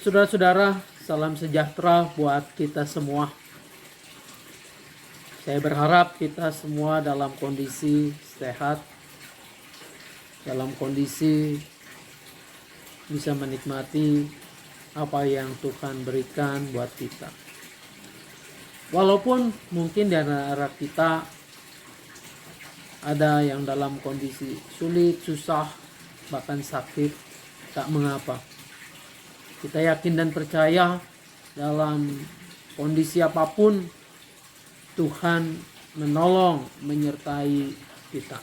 Saudara-saudara, salam sejahtera buat kita semua. Saya berharap kita semua dalam kondisi sehat, dalam kondisi bisa menikmati apa yang Tuhan berikan buat kita. Walaupun mungkin di antara kita ada yang dalam kondisi sulit, susah, bahkan sakit, tak mengapa. Kita yakin dan percaya dalam kondisi apapun Tuhan menolong, menyertai kita.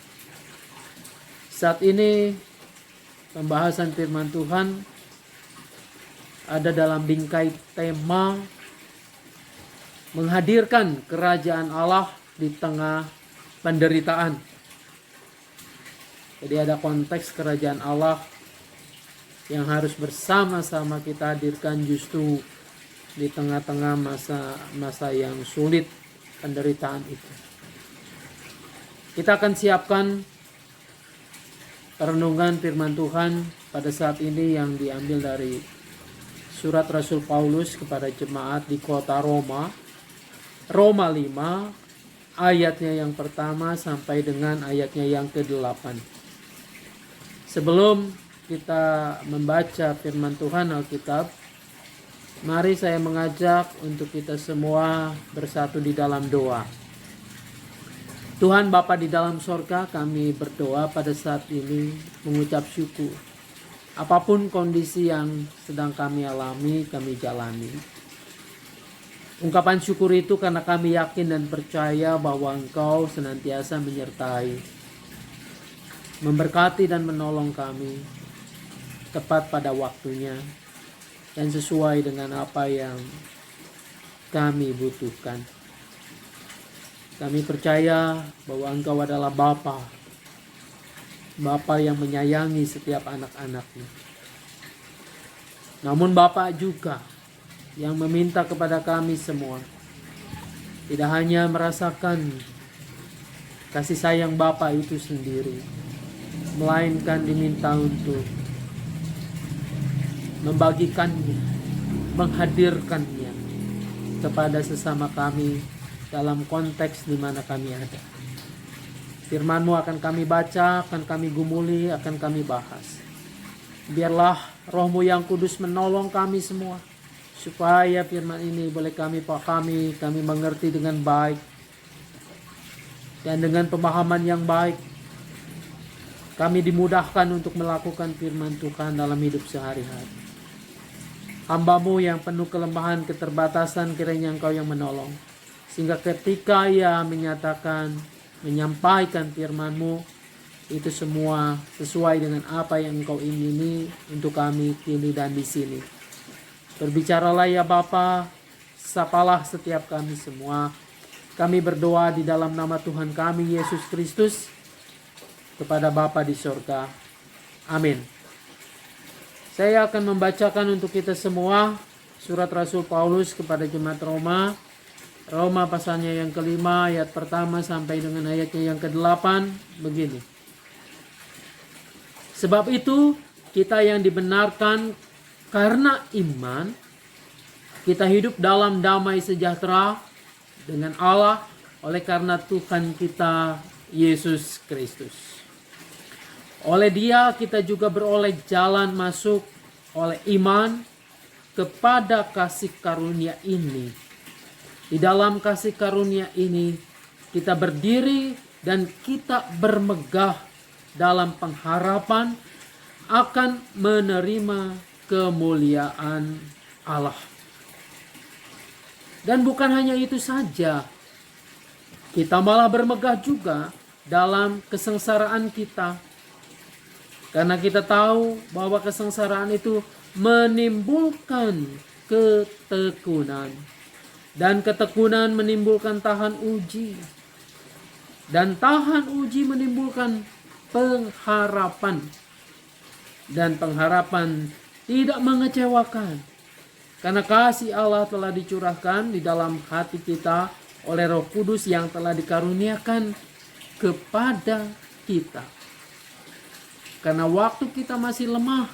Saat ini pembahasan firman Tuhan ada dalam bingkai tema menghadirkan kerajaan Allah di tengah penderitaan. Jadi ada konteks kerajaan Allah yang harus bersama-sama kita hadirkan justru di tengah-tengah masa yang sulit penderitaan itu. Kita akan siapkan renungan firman Tuhan pada saat ini yang diambil dari surat Rasul Paulus kepada jemaat di kota Roma. Roma 5 ayatnya yang pertama sampai dengan ayatnya yang ke-8. Sebelum kita membaca firman Tuhan Alkitab, mari saya mengajak untuk kita semua bersatu di dalam doa. Tuhan Bapa di dalam sorga, kami berdoa pada saat ini mengucap syukur. Apapun kondisi yang sedang kami alami, kami jalani. Ungkapan syukur itu karena kami yakin dan percaya bahwa Engkau senantiasa menyertai, memberkati dan menolong kami tepat pada waktunya dan sesuai dengan apa yang kami butuhkan. Kami percaya bahwa Engkau adalah Bapa yang menyayangi setiap anak-anaknya. Namun Bapa juga yang meminta kepada kami semua tidak hanya merasakan kasih sayang Bapa itu sendiri, melainkan diminta untuk membagikannya, menghadirkannya kepada sesama kami dalam konteks di mana kami ada. Firman-Mu akan kami baca, akan kami gumuli, akan kami bahas. Biarlah Roh-Mu yang kudus menolong kami semua, supaya firman ini boleh kami pahami, kami mengerti dengan baik, dan dengan pemahaman yang baik, kami dimudahkan untuk melakukan firman Tuhan dalam hidup sehari-hari. Hamba-Mu yang penuh kelemahan, keterbatasan, kiranya Engkau yang menolong. Sehingga ketika Ia menyatakan, menyampaikan firman-Mu, itu semua sesuai dengan apa yang Engkau ingini untuk kami kini dan di sini. Berbicaralah ya Bapa, sapalah setiap kami semua. Kami berdoa di dalam nama Tuhan kami, Yesus Kristus, kepada Bapa di surga. Amin. Saya akan membacakan untuk kita semua surat Rasul Paulus kepada jemaat Roma. Roma pasalnya yang kelima, ayat pertama sampai dengan ayatnya yang ke-8. Begini. Sebab itu, kita yang dibenarkan karena iman, kita hidup dalam damai sejahtera dengan Allah oleh karena Tuhan kita, Yesus Kristus. Oleh Dia kita juga beroleh jalan masuk oleh iman kepada kasih karunia ini. Di dalam kasih karunia ini kita berdiri dan kita bermegah dalam pengharapan akan menerima kemuliaan Allah. Dan bukan hanya itu saja, kita malah bermegah juga dalam kesengsaraan kita. Karena kita tahu bahwa kesengsaraan itu menimbulkan ketekunan. Dan ketekunan menimbulkan tahan uji. Dan tahan uji menimbulkan pengharapan. Dan pengharapan tidak mengecewakan. Karena kasih Allah telah dicurahkan di dalam hati kita oleh Roh Kudus yang telah dikaruniakan kepada kita. Karena waktu kita masih lemah,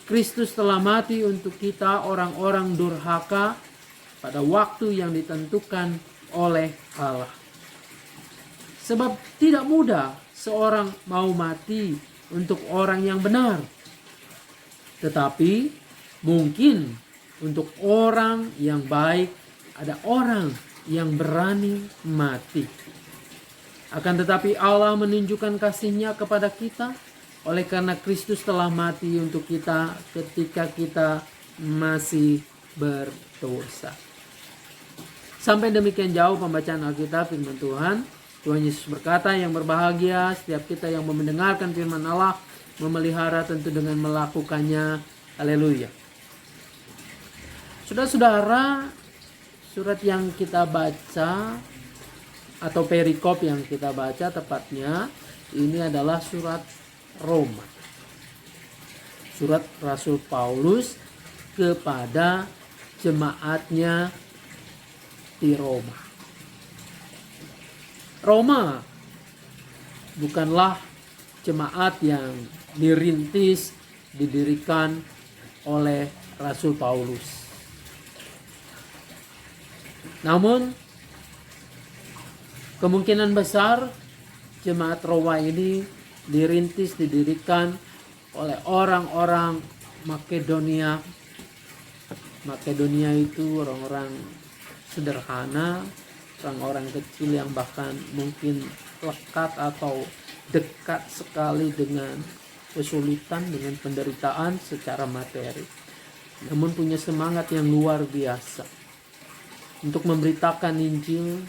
Kristus telah mati untuk kita orang-orang durhaka pada waktu yang ditentukan oleh Allah. Sebab tidak mudah seorang mau mati untuk orang yang benar. Tetapi mungkin untuk orang yang baik ada orang yang berani mati. Akan tetapi Allah menunjukkan kasih-Nya kepada kita oleh karena Kristus telah mati untuk kita ketika kita masih berdosa. Sampai demikian jauh pembacaan Alkitab firman Tuhan. Tuhan Yesus berkata, yang berbahagia setiap kita yang mendengarkan firman Allah, memelihara tentu dengan melakukannya. Haleluya. Saudara-saudara, surat yang kita baca atau perikop yang kita baca tepatnya ini adalah surat Roma. Surat Rasul Paulus kepada jemaatnya di Roma. Roma bukanlah jemaat yang dirintis, didirikan oleh Rasul Paulus. Namun kemungkinan besar jemaat Roma ini dirintis, didirikan oleh orang-orang Makedonia. Makedonia itu orang-orang sederhana, orang-orang kecil yang bahkan mungkin lekat atau dekat sekali dengan kesulitan, dengan penderitaan secara materi. Namun punya semangat yang luar biasa untuk memberitakan Injil,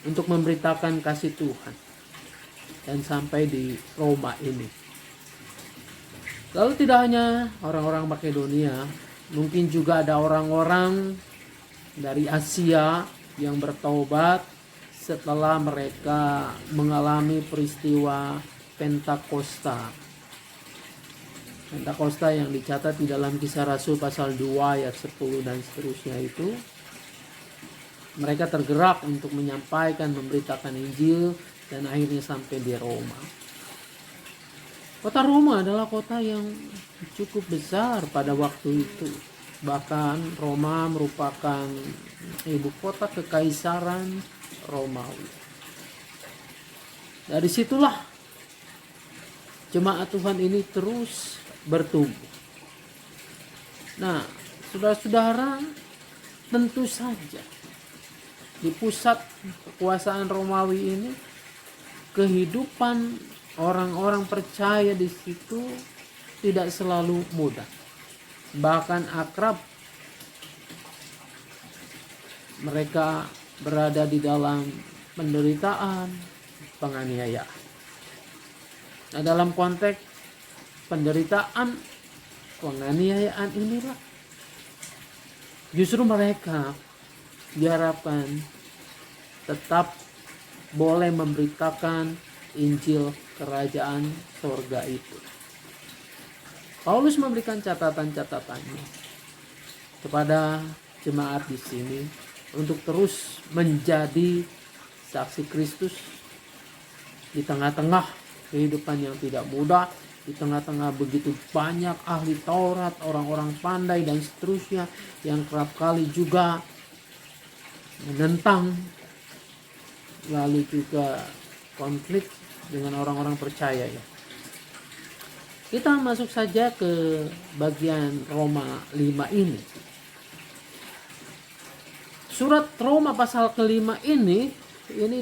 untuk memberitakan kasih Tuhan. Dan sampai di Roma ini. Lalu tidak hanya orang-orang Makedonia, mungkin juga ada orang-orang dari Asia yang bertobat setelah mereka mengalami peristiwa Pentakosta. Pentakosta yang dicatat di dalam Kisah Rasul pasal 2 ayat 10 dan seterusnya itu. Mereka tergerak untuk menyampaikan, memberitakan Injil dan akhirnya sampai di Roma. Kota Roma adalah kota yang cukup besar pada waktu itu. Bahkan Roma merupakan ibu kota kekaisaran Romawi. Dari situlah jemaat Tuhan ini terus bertumbuh. Nah, saudara-saudara, tentu saja di pusat kekuasaan Romawi ini kehidupan orang-orang percaya di situ tidak selalu mudah. Bahkan akrab. Mereka berada di dalam penderitaan, penganiayaan. Nah, dalam konteks penderitaan, penganiayaan inilah justru mereka diharapkan tetap boleh memberitakan Injil kerajaan surga itu. Paulus memberikan catatan-catatannya kepada jemaat di sini untuk terus menjadi saksi Kristus di tengah-tengah kehidupan yang tidak mudah, di tengah-tengah begitu banyak ahli Taurat, orang-orang pandai dan seterusnya yang kerap kali juga menentang, lalu juga konflik dengan orang-orang percaya ya. Kita masuk saja ke bagian Roma 5 ini. Surat Roma pasal ke-5 ini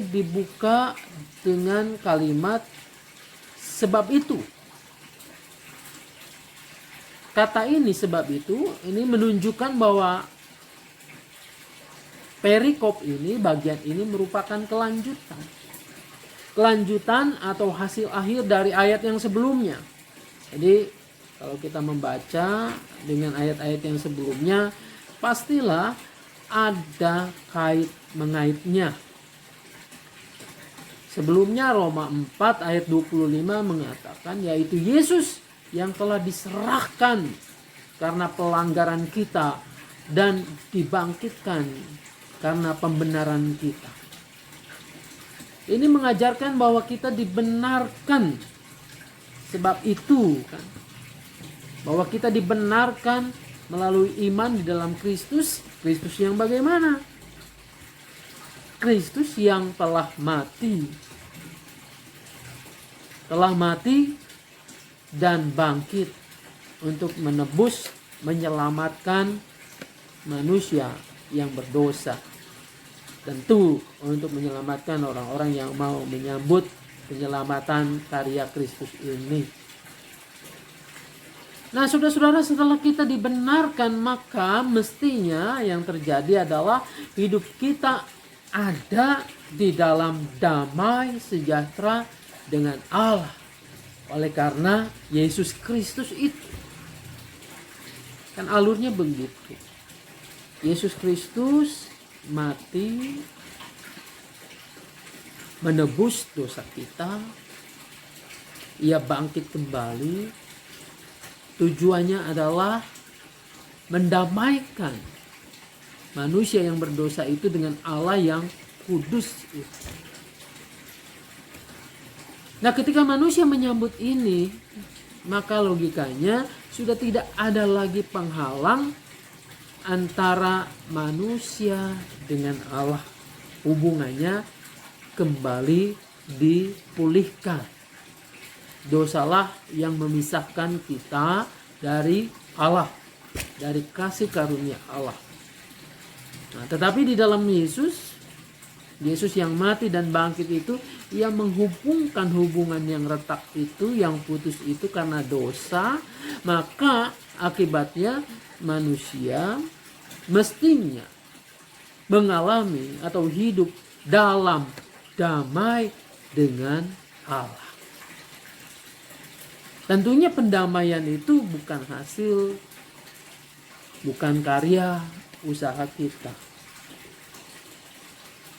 dibuka dengan kalimat sebab itu. Kata ini sebab itu ini menunjukkan bahwa perikop ini, bagian ini merupakan kelanjutan. Kelanjutan atau hasil akhir dari ayat yang sebelumnya. Jadi kalau kita membaca dengan ayat-ayat yang sebelumnya, pastilah ada kait mengaitnya. Sebelumnya Roma 4 ayat 25 mengatakan yaitu Yesus yang telah diserahkan karena pelanggaran kita dan dibangkitkan karena pembenaran kita. Ini mengajarkan bahwa kita dibenarkan. Sebab itu kan, bahwa kita dibenarkan melalui iman di dalam Kristus. Kristus yang bagaimana? Kristus yang telah mati. Telah mati dan bangkit untuk menebus, menyelamatkan manusia yang berdosa. Tentu untuk menyelamatkan orang-orang yang mau menyambut penyelamatan karya Kristus ini. Nah, saudara-saudara, setelah kita dibenarkan, maka mestinya yang terjadi adalah hidup kita ada di dalam damai sejahtera dengan Allah. Oleh karena Yesus Kristus itu. Kan alurnya begitu. Yesus Kristus mati menebus dosa kita. Ia bangkit kembali. Tujuannya adalah mendamaikan manusia yang berdosa itu dengan Allah yang kudus itu. Nah, ketika manusia menyambut ini, maka logikanya sudah tidak ada lagi penghalang antara manusia dengan Allah. Hubungannya kembali dipulihkan. Dosalah yang memisahkan kita dari Allah, dari kasih karunia Allah. Nah, tetapi di dalam Yesus yang mati dan bangkit itu, ia menghubungkan hubungan yang retak itu, yang putus itu karena dosa. Maka akibatnya manusia mestinya mengalami atau hidup dalam damai dengan Allah. Tentunya pendamaian itu bukan hasil, bukan karya usaha kita.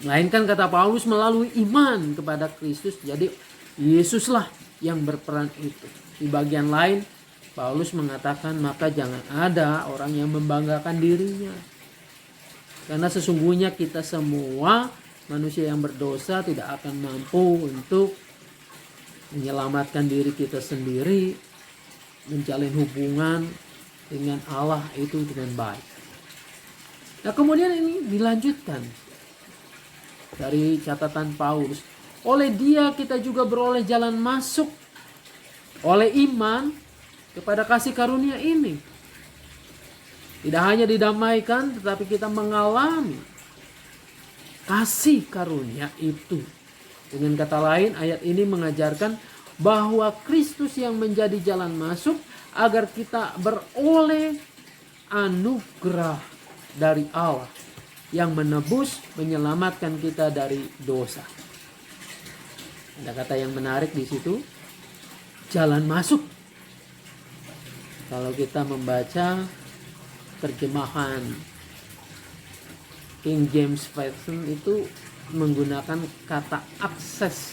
Melainkan kata Paulus melalui iman kepada Kristus. Jadi Yesuslah yang berperan itu. Di bagian lain Paulus mengatakan maka jangan ada orang yang membanggakan dirinya. Karena sesungguhnya kita semua manusia yang berdosa tidak akan mampu untuk menyelamatkan diri kita sendiri, menjalin hubungan dengan Allah itu dengan baik. Nah, kemudian ini dilanjutkan dari catatan Paulus. Oleh Dia kita juga beroleh jalan masuk oleh iman kepada kasih karunia ini. Tidak hanya didamaikan, tetapi kita mengalami kasih karunia itu. Dengan kata lain, ayat ini mengajarkan bahwa Kristus yang menjadi jalan masuk agar kita beroleh anugerah dari Allah yang menebus, menyelamatkan kita dari dosa. Ada kata yang menarik di situ, jalan masuk. Kalau kita membaca terjemahan King James Version itu menggunakan kata akses.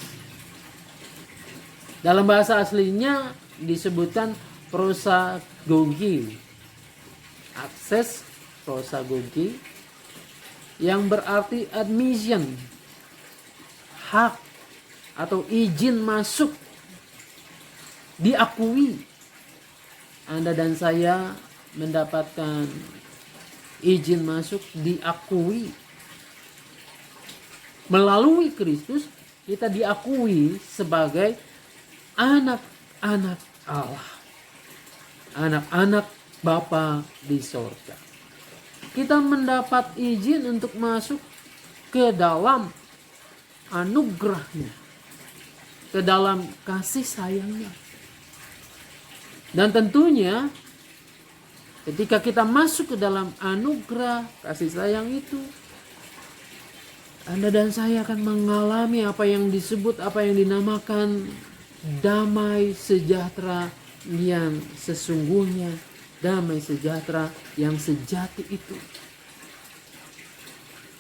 Dalam bahasa aslinya disebutkan prosagogi. Akses, prosagogi, yang berarti admission, hak atau izin masuk, diakui. Anda dan saya mendapatkan izin masuk, diakui. Melalui Kristus kita diakui sebagai anak-anak Allah, anak-anak Bapa di sorga. Kita mendapat izin untuk masuk ke dalam anugerahnya, ke dalam kasih sayangnya. Dan tentunya ketika kita masuk ke dalam anugerah kasih sayang itu, Anda dan saya akan mengalami apa yang disebut, apa yang dinamakan damai sejahtera yang sesungguhnya, damai sejahtera yang sejati itu.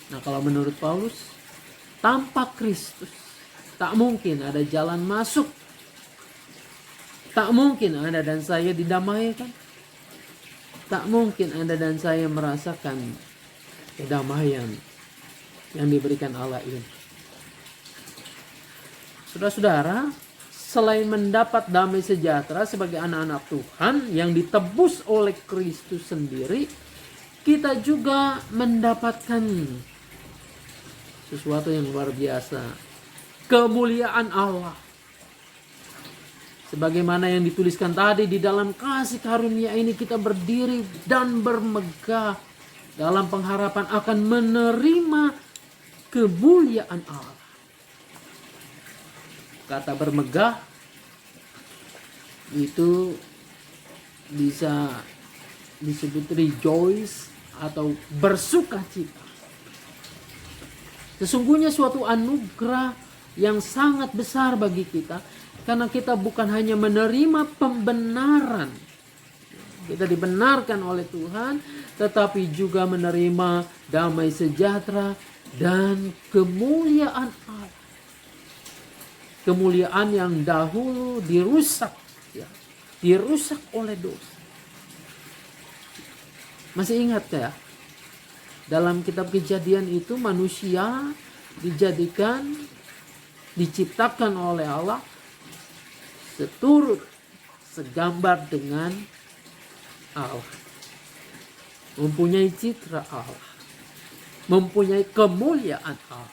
Nah, kalau menurut Paulus, tanpa Kristus tak mungkin ada jalan masuk. Tak mungkin Anda dan saya didamaikan. Tak mungkin Anda dan saya merasakan kedamaian yang diberikan Allah ini. Saudara-saudara, selain mendapat damai sejahtera sebagai anak-anak Tuhan yang ditebus oleh Kristus sendiri, kita juga mendapatkan sesuatu yang luar biasa, kemuliaan Allah. Sebagaimana yang dituliskan tadi, di dalam kasih karunia ini kita berdiri dan bermegah dalam pengharapan akan menerima kemuliaan Allah. Kata bermegah itu bisa disebut rejoice atau bersukacita. Sesungguhnya suatu anugerah yang sangat besar bagi kita, karena kita bukan hanya menerima pembenaran, kita dibenarkan oleh Tuhan, tetapi juga menerima damai sejahtera dan kemuliaan Allah. Kemuliaan yang dahulu dirusak, dirusak oleh dosa. Masih ingat ya? Dalam kitab Kejadian itu manusia diciptakan oleh Allah seturut segambar dengan Allah. Mempunyai citra Allah. Mempunyai kemuliaan Allah.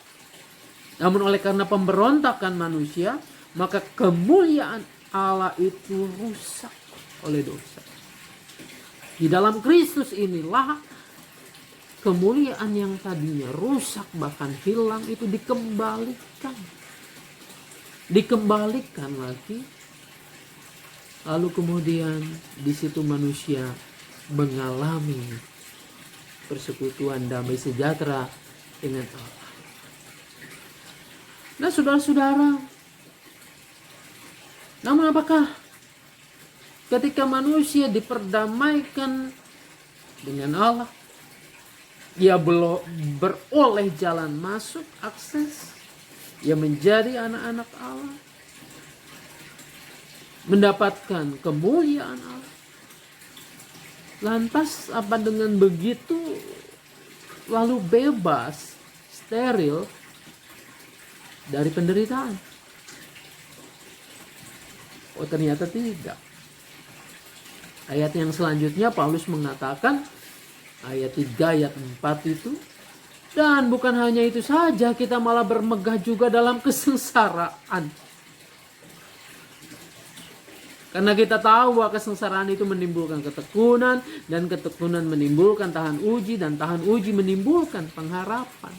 Namun oleh karena pemberontakan manusia, maka kemuliaan Allah itu rusak oleh dosa. Di dalam Kristus inilah kemuliaan yang tadinya rusak bahkan hilang itu dikembalikan. Dikembalikan lagi. Lalu kemudian di situ manusia mengalami persekutuan damai sejahtera dengan Allah. Nah, saudara-saudara, namun apakah ketika manusia diperdamaikan dengan Allah, dia belum beroleh jalan masuk, akses, ia menjadi anak-anak Allah, mendapatkan kemuliaan Allah. Lantas apa dengan begitu lalu bebas, steril dari penderitaan? Oh, ternyata tidak. Ayat yang selanjutnya Paulus mengatakan, ayat 3, ayat 4 itu, dan bukan hanya itu saja, kita malah bermegah juga dalam kesengsaraan. Karena kita tahu bahwa kesengsaraan itu menimbulkan ketekunan, dan ketekunan menimbulkan tahan uji, dan tahan uji menimbulkan pengharapan.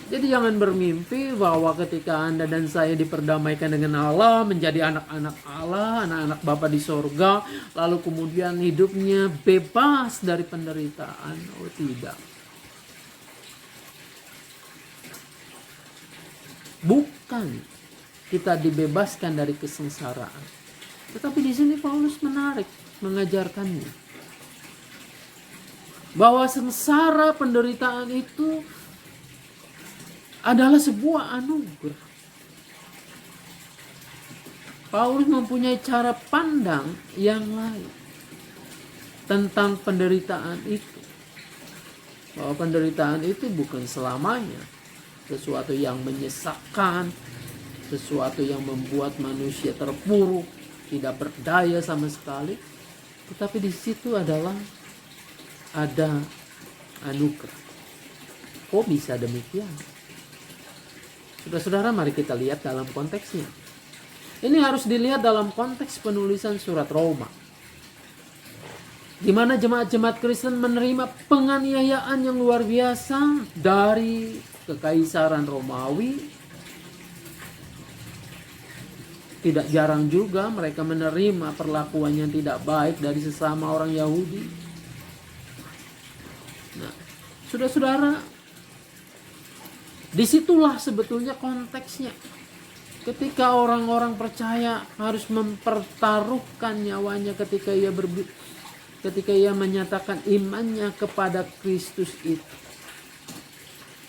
Jadi jangan bermimpi bahwa ketika Anda dan saya diperdamaikan dengan Allah, menjadi anak-anak Allah, anak-anak Bapa di sorga, lalu kemudian hidupnya bebas dari penderitaan. Oh, tidak. Bukan kita dibebaskan dari kesengsaraan. Tetapi di sini Paulus menarik mengajarkannya. Bahwa sengsara penderitaan itu adalah sebuah anugerah. Paulus mempunyai cara pandang yang lain tentang penderitaan itu. Bahwa penderitaan itu bukan selamanya sesuatu yang menyesakkan, sesuatu yang membuat manusia terpuruk, tidak berdaya sama sekali. Tetapi di situ adalah ada anugerah. Kok bisa demikian? Saudara-saudara, mari kita lihat dalam konteksnya. Ini harus dilihat dalam konteks penulisan surat Roma, di mana jemaat-jemaat Kristen menerima penganiayaan yang luar biasa dari kekaisaran Romawi. Tidak jarang juga mereka menerima perlakuan yang tidak baik dari sesama orang Yahudi. Nah, saudara-saudara, disitulah sebetulnya konteksnya. Ketika orang-orang percaya harus mempertaruhkan nyawanya ketika ia menyatakan imannya kepada Kristus itu.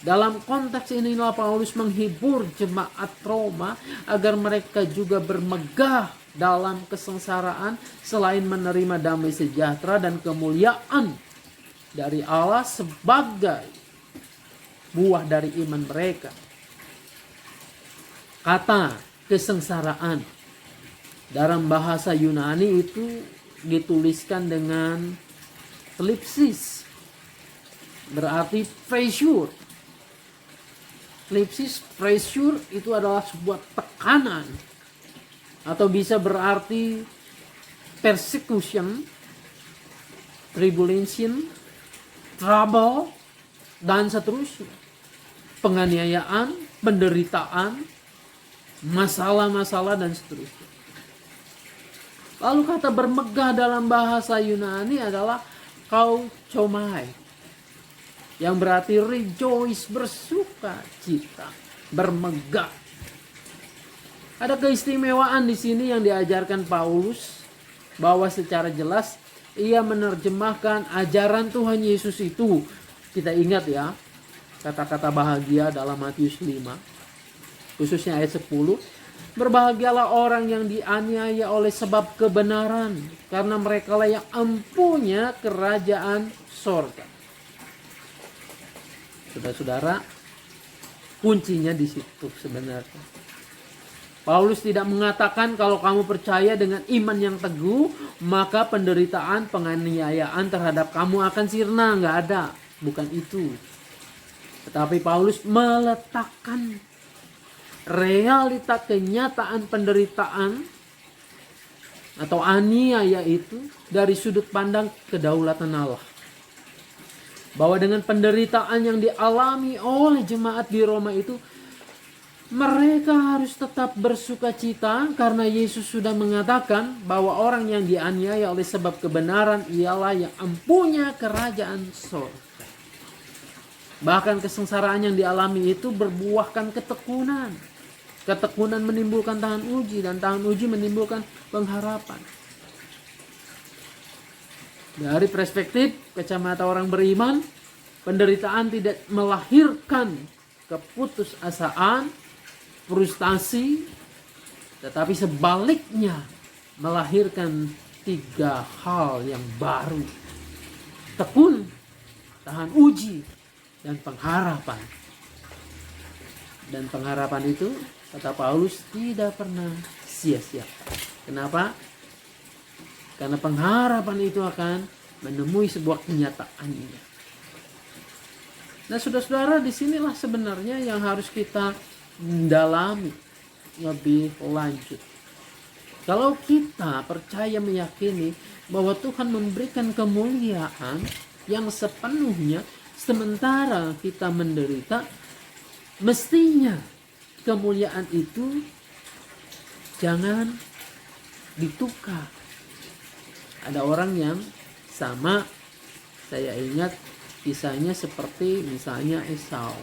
Dalam konteks inilah Paulus menghibur jemaat Roma agar mereka juga bermegah dalam kesengsaraan selain menerima damai sejahtera dan kemuliaan dari Allah sebagai buah dari iman mereka. Kata kesengsaraan dalam bahasa Yunani itu dituliskan dengan klipsis, berarti pressure. Klipsis, pressure itu adalah sebuah tekanan, atau bisa berarti persecution, tribulation, trouble, dan seterusnya. Penganiayaan, penderitaan, masalah-masalah, dan seterusnya. Lalu kata bermegah dalam bahasa Yunani adalah kauchomai, yang berarti rejoice, bersuka cita, bermegah. Ada keistimewaan di sini yang diajarkan Paulus, bahwa secara jelas ia menerjemahkan ajaran Tuhan Yesus itu. Kita ingat ya, kata-kata bahagia dalam Matius 5, khususnya ayat 10. Berbahagialah orang yang dianiaya oleh sebab kebenaran, karena mereka lah yang empunya kerajaan sorga. Saudara-saudara, kuncinya di situ sebenarnya. Paulus tidak mengatakan kalau kamu percaya dengan iman yang teguh, maka penderitaan, penganiayaan terhadap kamu akan sirna. Nggak ada. Bukan itu. Tetapi Paulus meletakkan realita kenyataan penderitaan atau aniaya itu dari sudut pandang kedaulatan Allah. Bahwa dengan penderitaan yang dialami oleh jemaat di Roma itu, mereka harus tetap bersuka cita karena Yesus sudah mengatakan bahwa orang yang dianiaya oleh sebab kebenaran ialah yang empunya kerajaan surga. Bahkan kesengsaraan yang dialami itu berbuahkan ketekunan. Ketekunan menimbulkan tahan uji, dan tahan uji menimbulkan pengharapan. Dari perspektif kacamata orang beriman, penderitaan tidak melahirkan keputusasaan, frustasi, tetapi sebaliknya melahirkan 3 hal yang baru: tekun, tahan uji, dan pengharapan. Dan pengharapan itu, kata Paulus, tidak pernah sia-sia. Kenapa? Karena pengharapan itu akan menemui sebuah kenyataannya. Nah, saudara-saudara, disinilah sebenarnya yang harus kita dalami lebih lanjut. Kalau kita percaya meyakini bahwa Tuhan memberikan kemuliaan yang sepenuhnya sementara kita menderita, mestinya kemuliaan itu jangan ditukar. Ada orang yang sama, saya ingat kisahnya seperti misalnya Esau.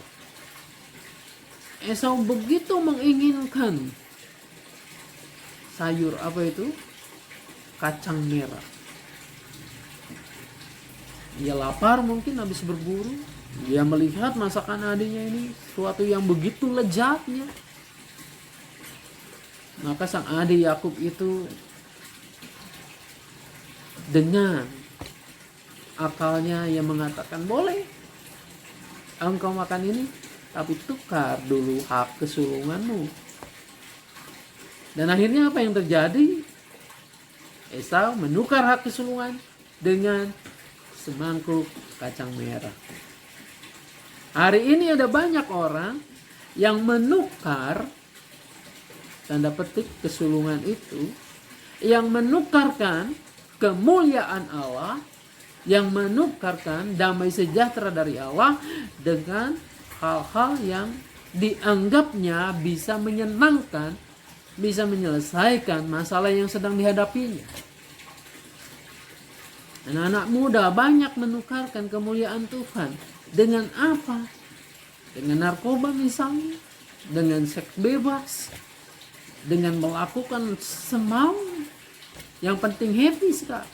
Esau begitu menginginkan sayur kacang merah. Dia lapar, mungkin habis berburu. Dia melihat masakan adiknya ini suatu yang begitu lezatnya. Maka sang adik Yakub itu dengan akalnya yang mengatakan, boleh engkau makan ini, tapi tukar dulu hak kesulunganmu. Dan akhirnya apa yang terjadi? Esau menukar hak kesulungan dengan semangkuk kacang merah. Hari ini ada banyak orang yang menukar, tanda petik, kesulungan itu, yang menukarkan kemuliaan Allah, yang menukarkan damai sejahtera dari Allah dengan hal-hal yang dianggapnya bisa menyenangkan, bisa menyelesaikan masalah yang sedang dihadapinya. Anak-anak muda banyak menukarkan kemuliaan Tuhan dengan apa? Dengan narkoba misalnya, dengan seks bebas, dengan melakukan semau, yang penting happy sekali.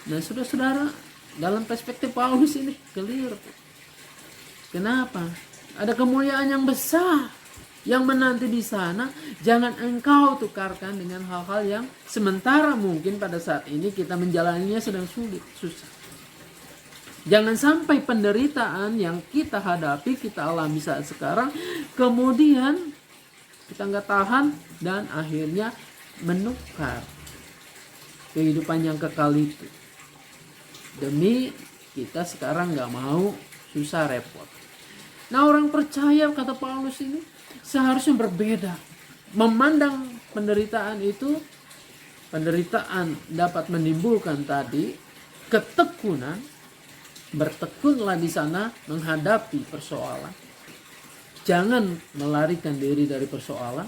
Nah, saudara-saudara, dalam perspektif Paulus ini clear. Kenapa? Ada kemuliaan yang besar yang menanti di sana. Jangan engkau tukarkan dengan hal-hal yang sementara mungkin pada saat ini kita menjalaninya sedang sulit, susah. Jangan sampai penderitaan yang kita hadapi, kita alami saat sekarang, kemudian kita nggak tahan dan akhirnya menukar kehidupan yang kekal itu demi kita sekarang nggak mau susah repot. Nah, orang percaya, kata Paulus ini, seharusnya berbeda. Memandang penderitaan itu, penderitaan dapat menimbulkan tadi ketekunan. Bertekunlah di sana menghadapi persoalan. Jangan melarikan diri dari persoalan.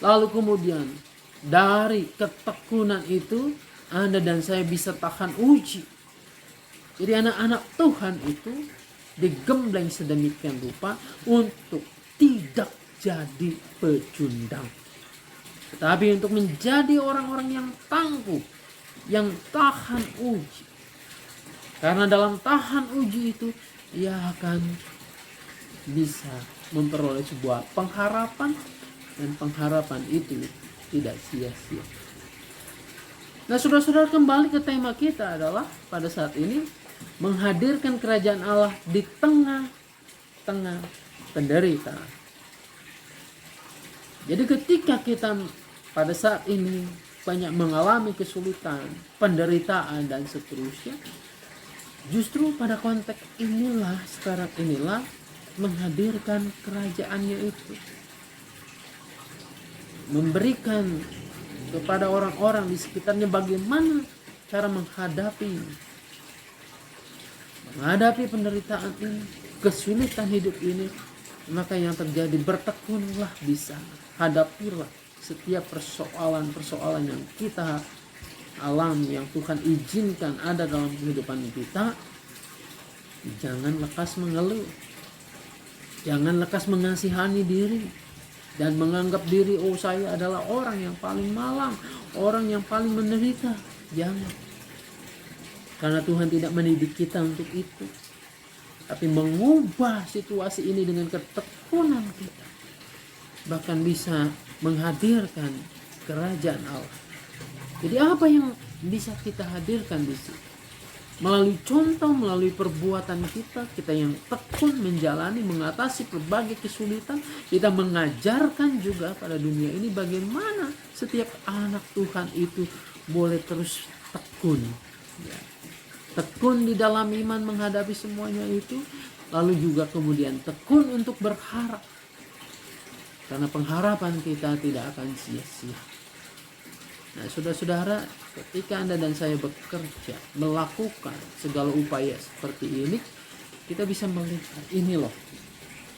Lalu kemudian dari ketekunan itu Anda dan saya bisa tahan uji. Jadi anak-anak Tuhan itu digembleng sedemikian rupa untuk tidak jadi pecundang, tetapi untuk menjadi orang-orang yang tangguh, yang tahan uji. Karena dalam tahan uji itu ia akan bisa memperoleh sebuah pengharapan, dan pengharapan itu tidak sia-sia. Nah, saudara-saudara, kembali ke tema kita adalah pada saat ini menghadirkan kerajaan Allah di tengah-tengah penderitaan. Jadi ketika kita pada saat ini banyak mengalami kesulitan, penderitaan dan seterusnya, justru pada konteks inilah, sekarang inilah menghadirkan kerajaannya itu. Memberikan kepada orang-orang di sekitarnya bagaimana cara menghadapi penderitaan ini, kesulitan hidup ini. Maka yang terjadi, bertekunlah di sana. Hadapilah setiap persoalan-persoalan yang kita alami, yang Tuhan izinkan ada dalam kehidupan kita. Jangan lekas mengeluh, jangan lekas mengasihani diri dan menganggap diri, oh saya adalah orang yang paling malang, orang yang paling menderita. Jangan, karena Tuhan tidak mendidik kita untuk itu, tapi mengubah situasi ini dengan ketekunan kita, bahkan bisa menghadirkan kerajaan Allah. Jadi apa yang bisa kita hadirkan di sini? Melalui contoh, melalui perbuatan kita yang tekun menjalani, mengatasi berbagai kesulitan, kita mengajarkan juga pada dunia ini bagaimana setiap anak Tuhan itu boleh terus tekun. Ya. Tekun di dalam iman menghadapi semuanya itu, lalu juga kemudian tekun untuk berharap. Karena pengharapan kita tidak akan sia-sia. Nah, saudara-saudara, ketika Anda dan saya bekerja, melakukan segala upaya seperti ini, kita bisa melihat ini loh,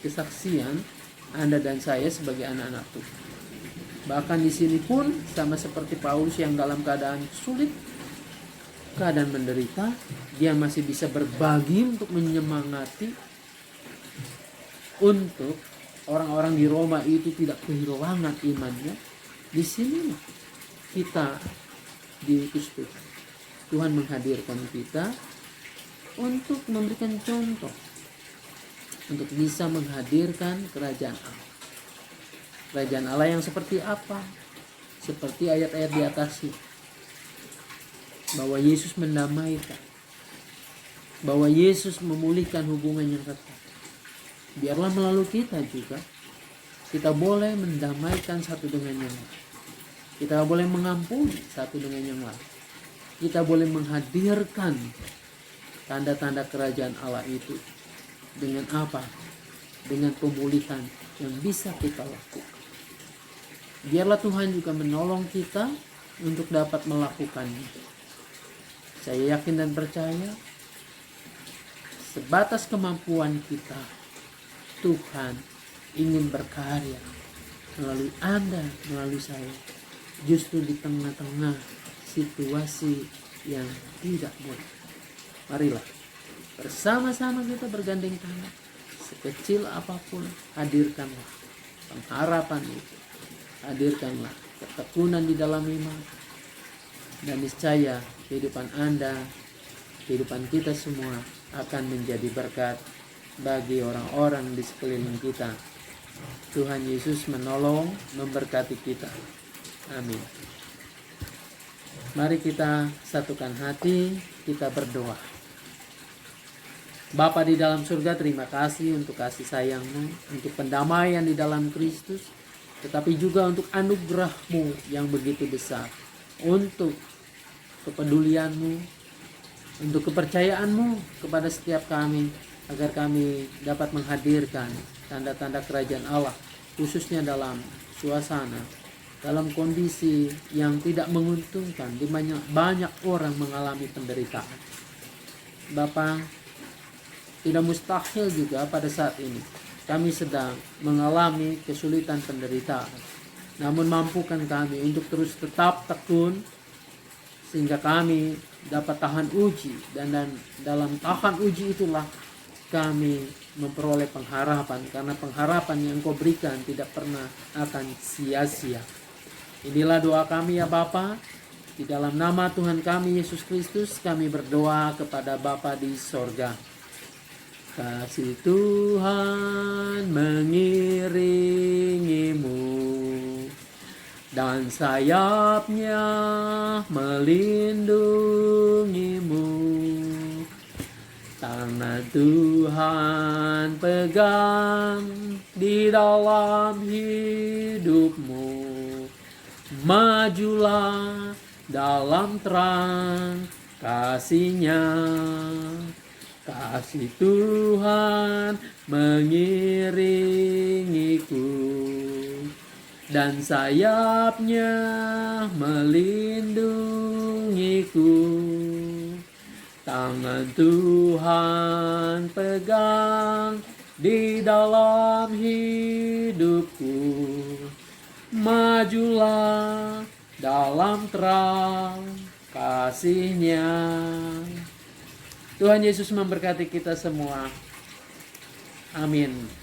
kesaksian Anda dan saya sebagai anak-anak Tuhan. Bahkan di sini pun sama seperti Paulus yang dalam keadaan sulit, keadaan menderita, dia masih bisa berbagi untuk menyemangati, untuk orang-orang di Roma itu tidak kehilangan imannya. Di sini kita diutus Tuhan. Tuhan menghadirkan kita untuk memberikan contoh, untuk bisa menghadirkan kerajaan Allah. Kerajaan Allah yang seperti apa? Seperti ayat-ayat di atas ini, bahwa Yesus mendamaikan, bahwa Yesus memulihkan hubungan yang retak. Biarlah melalui kita juga, kita boleh mendamaikan satu dengan yang lain. Kita boleh mengampuni satu dengan yang lain. Kita boleh menghadirkan tanda-tanda kerajaan Allah itu. Dengan apa? Dengan pemulihan yang bisa kita lakukan. Biarlah Tuhan juga menolong kita untuk dapat melakukannya. Saya yakin dan percaya, sebatas kemampuan kita, Tuhan ingin berkarya melalui Anda, melalui saya. Justru di tengah-tengah situasi yang tidak mudah. Marilah bersama-sama kita bergandeng tangan. Sekecil apapun, hadirkanlah pengharapan itu. Hadirkanlah ketekunan di dalam iman. Dan niscaya kehidupan Anda, kehidupan kita semua akan menjadi berkat bagi orang-orang di sekeliling kita. Tuhan Yesus menolong, memberkati kita. Amin. Mari kita satukan hati, kita berdoa. Bapa di dalam surga, terima kasih untuk kasih sayang-Mu, untuk pendamaian di dalam Kristus, tetapi juga untuk anugerah-Mu yang begitu besar, untuk kepedulian-Mu, untuk kepercayaan-Mu kepada setiap kami, agar kami dapat menghadirkan tanda-tanda kerajaan Allah, khususnya dalam suasana, dalam kondisi yang tidak menguntungkan, di banyak orang mengalami penderitaan. Bapa, tidak mustahil juga pada saat ini kami sedang mengalami kesulitan penderitaan. Namun mampukan kami untuk terus tetap tekun sehingga kami dapat tahan uji, dan dalam tahan uji itulah kami memperoleh pengharapan, karena pengharapan yang Kau berikan tidak pernah akan sia-sia. Inilah doa kami ya Bapa. Di dalam nama Tuhan kami Yesus Kristus kami berdoa kepada Bapa di sorga. Kasih Tuhan mengiringimu, dan sayapnya melindungimu. Tangan Tuhan pegang di dalam hidupmu. Majulah dalam terang kasih-Nya. Kasih Tuhan mengiringiku, dan sayapnya melindungiku. Tangan Tuhan pegang di dalam hidupku. Majulah dalam terang kasih-Nya. Tuhan Yesus memberkati kita semua. Amin.